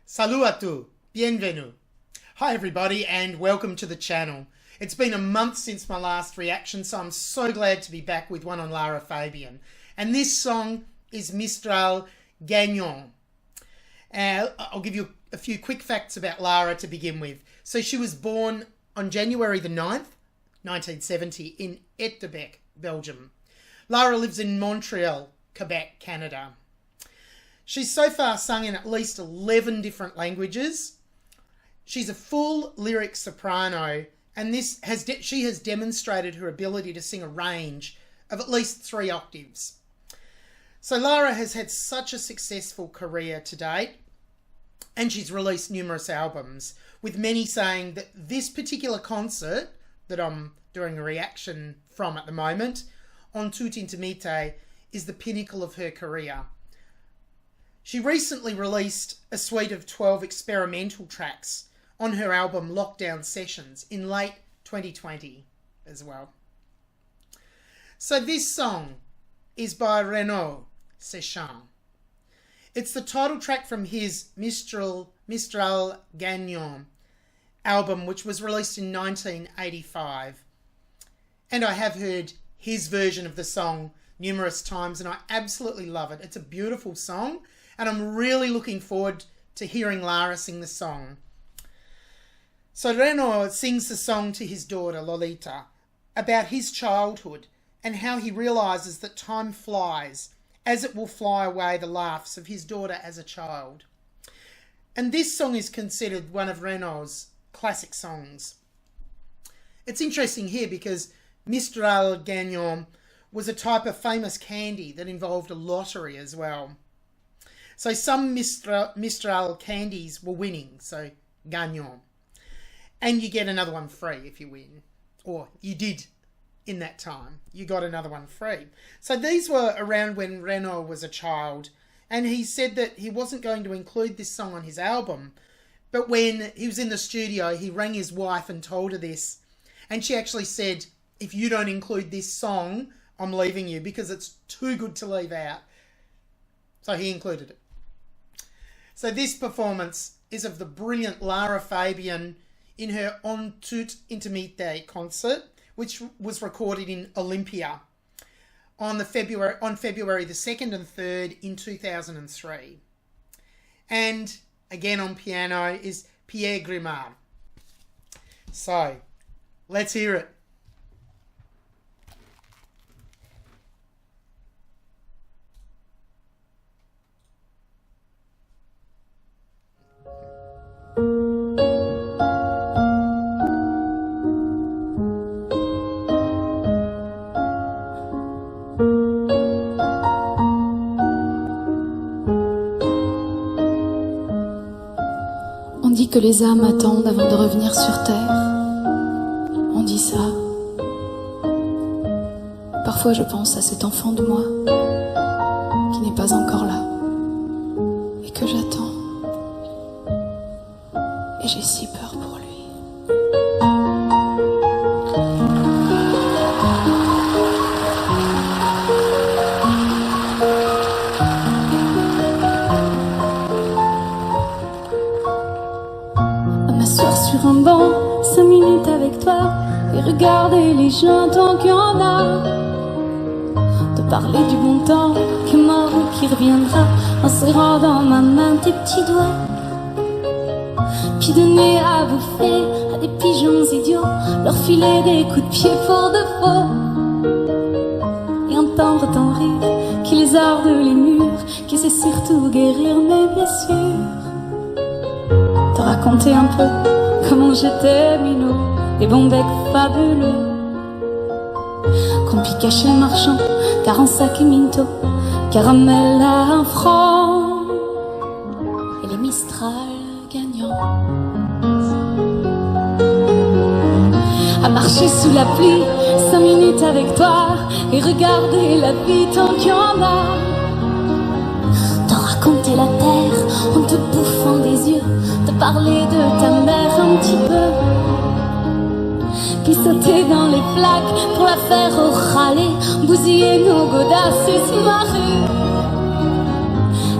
Salut à tous, bienvenue. Hi everybody and welcome to the channel. It's been a month since my last reaction, so I'm so glad to be back with one on Lara Fabian. And this song is Mistral Gagnant. I'll give you a few quick facts about Lara to begin with. So she was born on January the 9th, 1970 in Etterbeek, Belgium. Lara lives in Montreal, Quebec, Canada. She's so far sung in at least 11 different languages. She's a full lyric soprano, and she has demonstrated her ability to sing a range of at least 3 octaves. So Lara has had such a successful career to date, and she's released numerous albums, with many saying that this particular concert that I'm doing a reaction from at the moment, En toute intimité, is the pinnacle of her career. She recently released a suite of 12 experimental tracks on her album Lockdown Sessions in late 2020 as well. So this song is by Renaud Sechin. It's the title track from his Mistral Gagnant album, which was released in 1985. And I have heard his version of the song numerous times and I absolutely love it. It's a beautiful song. And I'm really looking forward to hearing Lara sing the song. So Renaud sings the song to his daughter, Lolita, about his childhood and how he realises that time flies, as it will fly away the laughs of his daughter as a child. And this song is considered one of Renaud's classic songs. It's interesting here because Mistral Gagnant was a type of famous candy that involved a lottery as well. So some Mistral candies were winning, so gagnant. And you get another one free if you win. Or you did in that time. You got another one free. So these were around when Renaud was a child. And he said that he wasn't going to include this song on his album. But when he was in the studio, he rang his wife and told her this. And she actually said, if you don't include this song, I'm leaving you because it's too good to leave out. So he included it. So this performance is of the brilliant Lara Fabian in her En toute intimité concert, which was recorded in Olympia on February the 2nd and 3rd in 2003. And again on piano is Pierre Grimard. So let's hear it. On dit que les âmes attendent avant de revenir sur terre. On dit ça. Parfois je pense à cet enfant de moi qui n'est pas encore là et que j'attends. Et j'ai si peur pour lui. M'asseoir sur un banc, 5 minutes avec toi et regarder les gens tant qu'il y en a. De parler du bon temps qui est mort ou qui reviendra en serrant dans ma main tes petits doigts. Puis donner à bouffer à des pigeons idiots, leur filer des coups de pied pour de faux. Et entendre ton rire qui lézarde les murs, qui sait surtout guérir mes blessures. Te raconter un peu comment j'étais minot, des bons becs fabuleux qu'on pis cachait marchand, car en sac et minto, caramel à 1 franc et les Mistral gagnants. À marcher sous la pluie, 5 minutes avec toi et regarder la vie tant qu'il y en a. Te raconter la terre en te bouffant des yeux, te parler de ta mère un petit peu, puis sauter dans les flaques pour la faire râler, bousiller nos godasses et se marrer,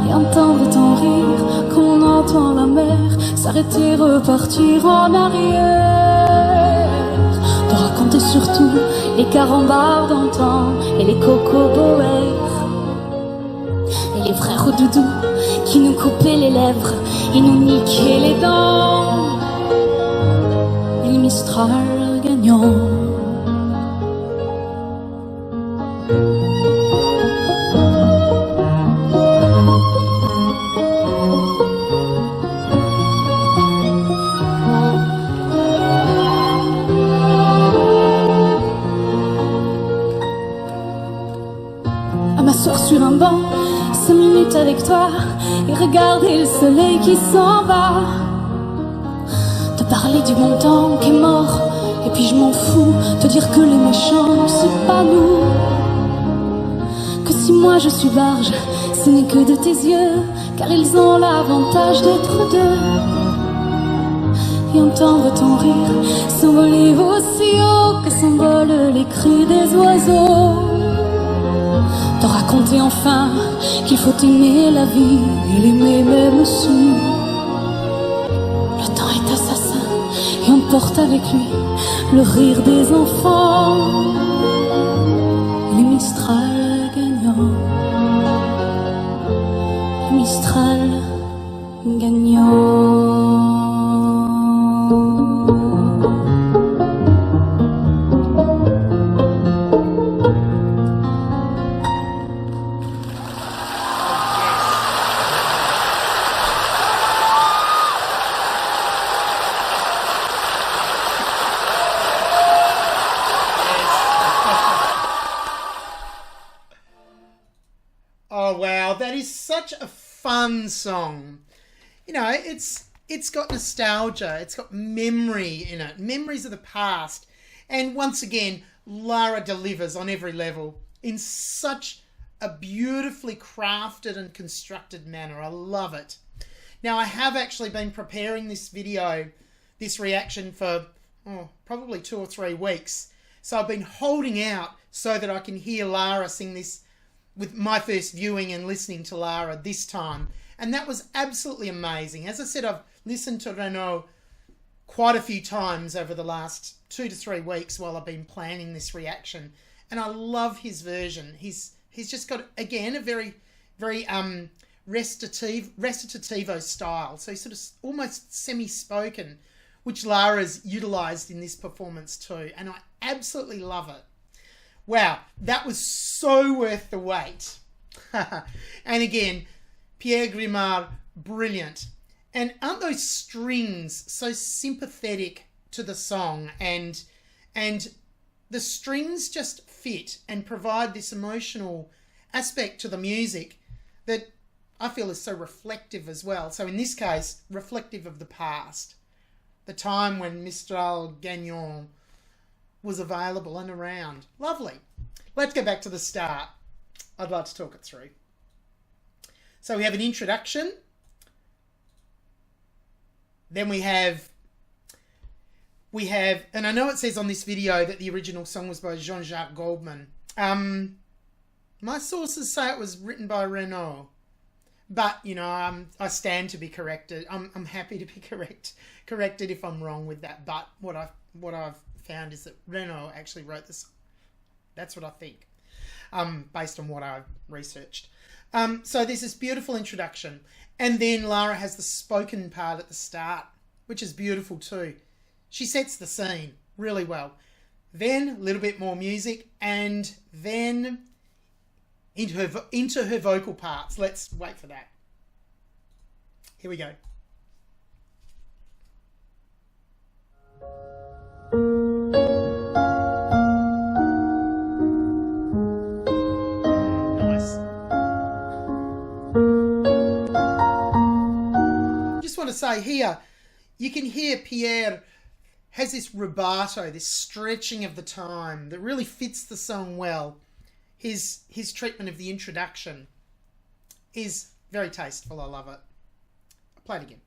et entendre ton rire quand on entend la mer s'arrêter, repartir en arrière, de raconter surtout les carambars d'antan et les cocoboères et les frères doudous qui nous coupaient les lèvres et nous niquaient les dents, et le Mistral gagnant. M'asseoir sur un banc, 5 minutes avec toi, et regarder le soleil qui s'en va, te parler du bon temps qui est mort, et puis je m'en fous, te dire que les méchants c'est pas nous, que si moi je suis barge, ce n'est que de tes yeux, car ils ont l'avantage d'être deux, et entendre ton rire s'envoler aussi haut que s'envolent les cris des oiseaux. De raconter enfin qu'il faut aimer la vie et l'aimer même si le temps est assassin et emporte avec lui le rire des enfants, les Mistral gagnants, les Mistral gagnants. Oh wow, that is such a fun song. You know, it's got nostalgia, it's got memory in it, memories of the past. And once again, Lara delivers on every level in such a beautifully crafted and constructed manner. I love it. Now, I have actually been preparing this video, this reaction, for probably 2 or 3 weeks. So I've been holding out so that I can hear Lara sing this with my first viewing and listening to Lara this time. And that was absolutely amazing. As I said, I've listened to Renaud quite a few times over the last 2 to 3 weeks while I've been planning this reaction. And I love his version. He's just got, again, a very, very recitativo style. So he's sort of almost semi-spoken, which Lara's utilised in this performance too. And I absolutely love it. Wow, that was so worth the wait. And again, Pierre Grimard, brilliant. And aren't those strings so sympathetic to the song? And the strings just fit and provide this emotional aspect to the music that I feel is so reflective as well. So in this case, reflective of the past. The time when Mistral Gagnant was available and around. Lovely. Let's go back to the start. I'd like to talk it through. So we have an introduction. Then we have, and I know it says on this video that the original song was by Jean-Jacques Goldman. My sources say it was written by Renaud. But, you know, I stand to be corrected. I'm happy to be corrected if I'm wrong with that. But what I've found is that Renaud actually wrote this. That's what I think, based on what I've researched. So there's this beautiful introduction, and then Lara has the spoken part at the start, which is beautiful too. She sets the scene really well. Then a little bit more music, and then into her vocal parts. Let's wait for that. Here we go. To say here, you can hear Pierre has this rubato, this stretching of the time that really fits the song well. His treatment of the introduction is very tasteful. I love it. I'll play it again.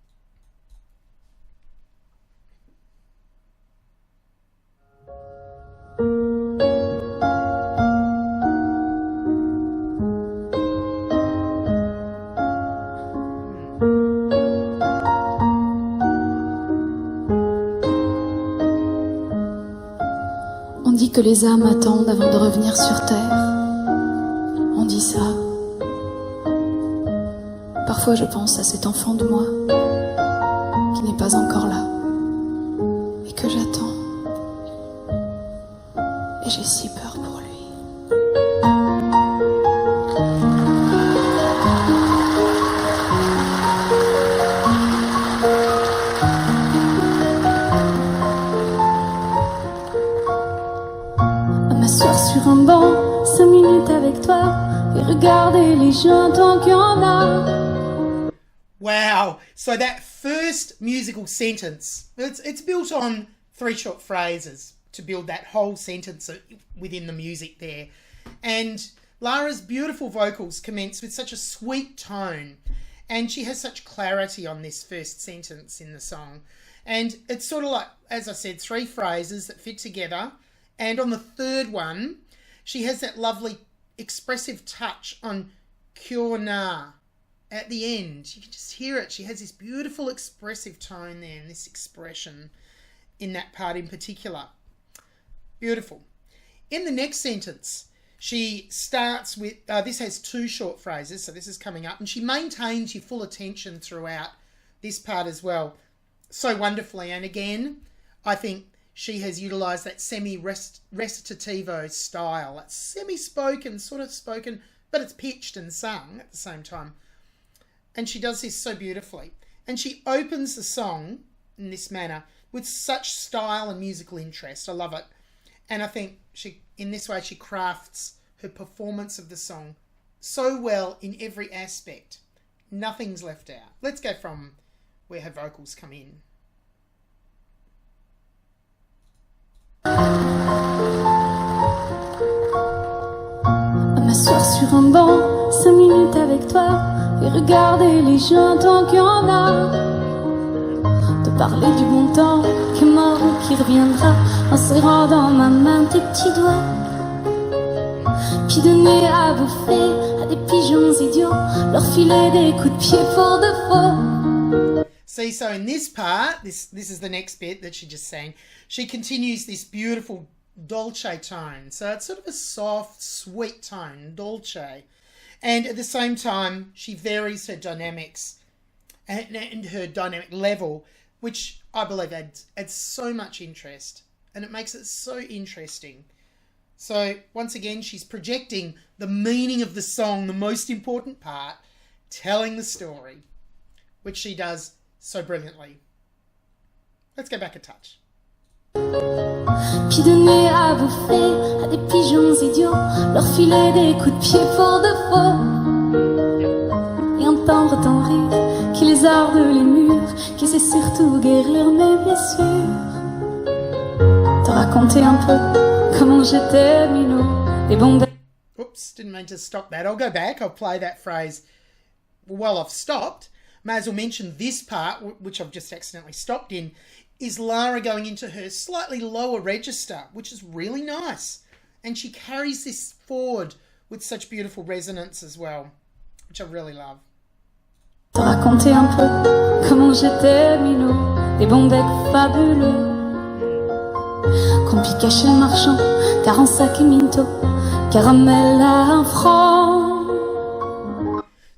dit que les âmes attendent avant de revenir sur terre. On dit ça. Parfois je pense à cet enfant de moi qui n'est pas encore là et que j'attends. Et j'ai si peur pour lui. À m'asseoir sur un banc, 5 minutes avec toi et regarder les gens tant qu'il y en a. Wow, so that first musical sentence, it's built on 3 short phrases to build that whole sentence within the music there. And Lara's beautiful vocals commence with such a sweet tone, and she has such clarity on this first sentence in the song. And it's sort of like, as I said, 3 phrases that fit together. And on the third one, she has that lovely expressive touch on Kyo Na. At the end, you can just hear it. She has this beautiful expressive tone there and this expression in that part in particular. Beautiful. In the next sentence, she starts with, this has 2 short phrases, so this is coming up, and she maintains your full attention throughout this part as well so wonderfully. And again, I think she has utilised that semi-recitativo style. It's semi-spoken, sort of spoken, but it's pitched and sung at the same time. And she does this so beautifully. And she opens the song in this manner with such style and musical interest. I love it. And I think in this way she crafts her performance of the song so well in every aspect. Nothing's left out. Let's go from where her vocals come in. À m'asseoir sur un banc, 5 minutes avec toi et regarder les gens tant qu'il y en a. De parler du bon temps qui est mort ou qui reviendra en serrant dans ma main tes petits doigts. Puis donner à bouffer à des pigeons idiots, leur filer des coups de pied pour de faux. See, so in this part, this is the next bit that she just sang, she continues this beautiful dolce tone. So it's sort of a soft, sweet tone, dolce. And at the same time, she varies her dynamics and her dynamic level, which I believe adds so much interest. And it makes it so interesting. So once again, she's projecting the meaning of the song, the most important part, telling the story, which she does so brilliantly. Let's go back a touch. Puis donner à bouffer à des pigeons idiots, leur filer des coups de pied pour de faux. Et entendre ton rire qui lézarde les murs, qui sait surtout guérir mes blessures. Te raconter un peu comment j'étais minot, des bons. Oops, didn't mean to stop that. I'll go back. I'll play that phrase while I've stopped. May as well mention this part, which I've just accidentally stopped in, is Lara going into her slightly lower register, which is really nice. And she carries this forward with such beautiful resonance as well, which I really love. Te raconter un peu comment j'étais minot, des bons becs fabuleux. Qu'on pis cachait le marchand, car en sac et minto, caramel à 1 franc.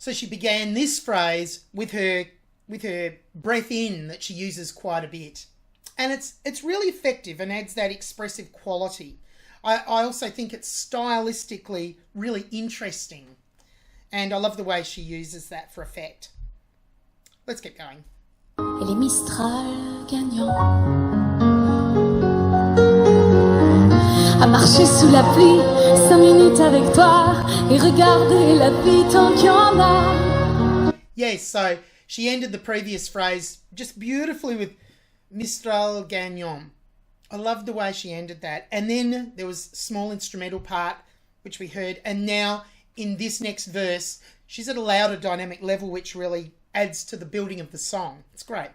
So she began this phrase with her breath in that she uses quite a bit. And it's really effective and adds that expressive quality. I also think it's stylistically really interesting. And I love the way she uses that for effect. Let's keep going. Et les Mistral Gagnant. À marcher sous la pluie, 5 minutes avec toi et regarder la vie tant qu'il y en a. Yes, so she ended the previous phrase just beautifully with Mistral Gagnant. I loved the way she ended that. And then there was a small instrumental part, which we heard. And now in this next verse, she's at a louder dynamic level, which really adds to the building of the song. It's great.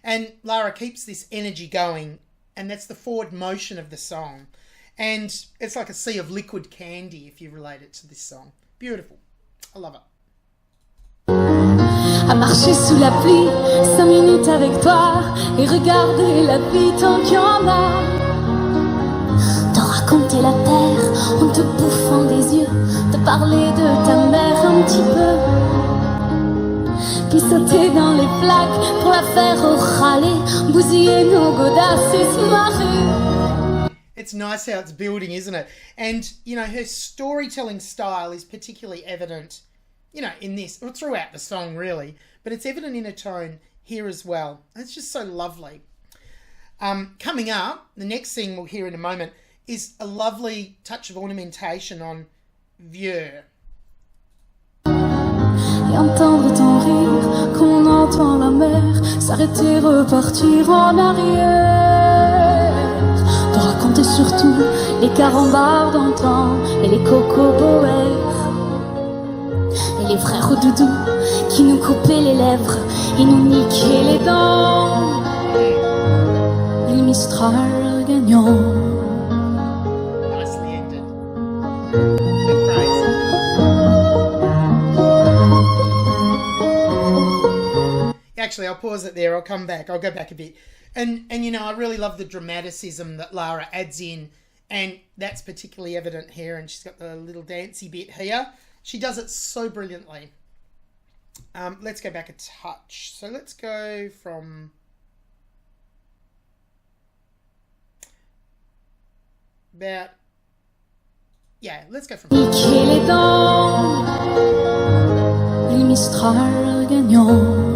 And Lara keeps this energy going, and that's the forward motion of the song. And it's like a sea of liquid candy if you relate it to this song. Beautiful. I love it. À marcher sous la pluie, 5 minutes avec toi et regarder la vie tant qu'il y en a. T'auras raconter la terre en te bouffant des yeux, te parler de ta mère un petit peu, puis sauter dans les flaques pour la faire râler, bousiller nos godasses et se marrer. It's nice how it's building, isn't it? And, you know, her storytelling style is particularly evident, you know, in this, or throughout the song, really. But it's evident in her tone here as well. It's just so lovely. Coming up, the next thing we'll hear in a moment is a lovely touch of ornamentation on vieux. Et entendre ton rire quand on entend la mer s'arrêter, repartir en arrière, te raconter surtout les carambars d'antan et les cocoboères et les frères au doudou qui nous coupaient les lèvres et nous niquaient les dents, et le Mistral gagnant. Nicely ended. Good phrase. Actually, I'll pause it there. I'll come back. I'll go back a bit. And you know, I really love the dramaticism that Lara adds in, and that's particularly evident here. And she's got the little dancey bit here. She does it so brilliantly. Let's go back a touch. So let's go from about, yeah, let's go from Niquer les dents, et le Mistral gagnant.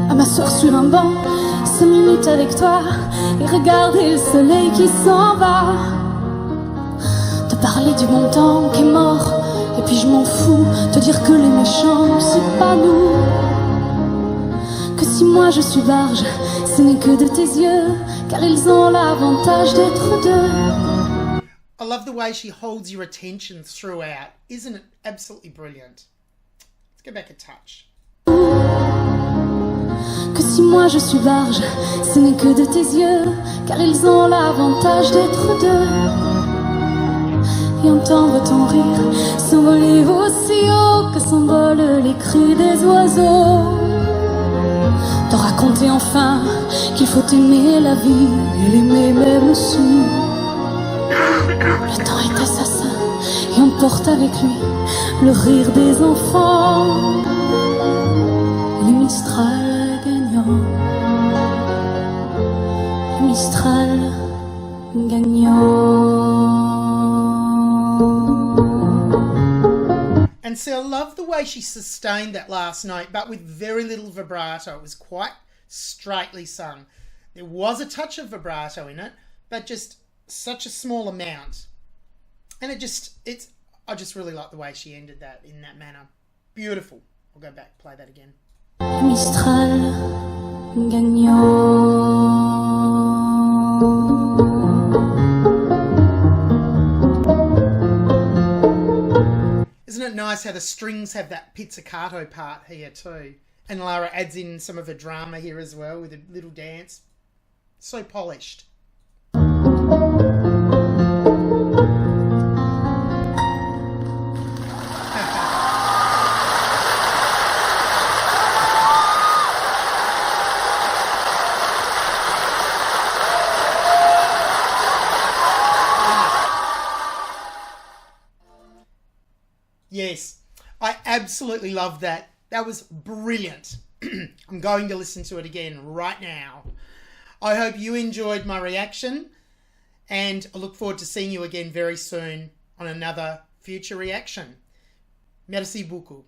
À m'asseoir sur un banc, 5 minutes avec toi, et regarder le soleil qui s'en va, te parler du bon temps qui est mort, et puis je m'en fous, te dire que les méchants c'est pas nous, que si moi je suis barge, ce n'est que de tes yeux, car ils ont l'avantage d'être deux. I love the way she holds your attention throughout. Isn't it absolutely brilliant? Let's go back a touch. Que si moi je suis barge, ce n'est que de tes yeux, car ils ont l'avantage d'être deux. Et entendre ton rire s'envoler aussi haut que s'envolent les cris des oiseaux. Te raconter enfin qu'il faut aimer la vie et l'aimer même aussi. Le temps est assassin et emporte avec lui le rire des enfants. Et le Mistral gagnant, le Mistral gagnant. And so I love the way she sustained that last note, but with very little vibrato. It was quite straightly sung. There was a touch of vibrato in it, but just such a small amount. And I just really like the way she ended that in that manner. Beautiful. I'll go back, play that again. Mistral gagnant. Isn't it nice how the strings have that pizzicato part here too? And Lara adds in some of her drama here as well with a little dance. So polished. Yes, I absolutely love that. That was brilliant. I'm going to listen to it again right now. I hope you enjoyed my reaction, and I look forward to seeing you again very soon on another future reaction. Merci beaucoup.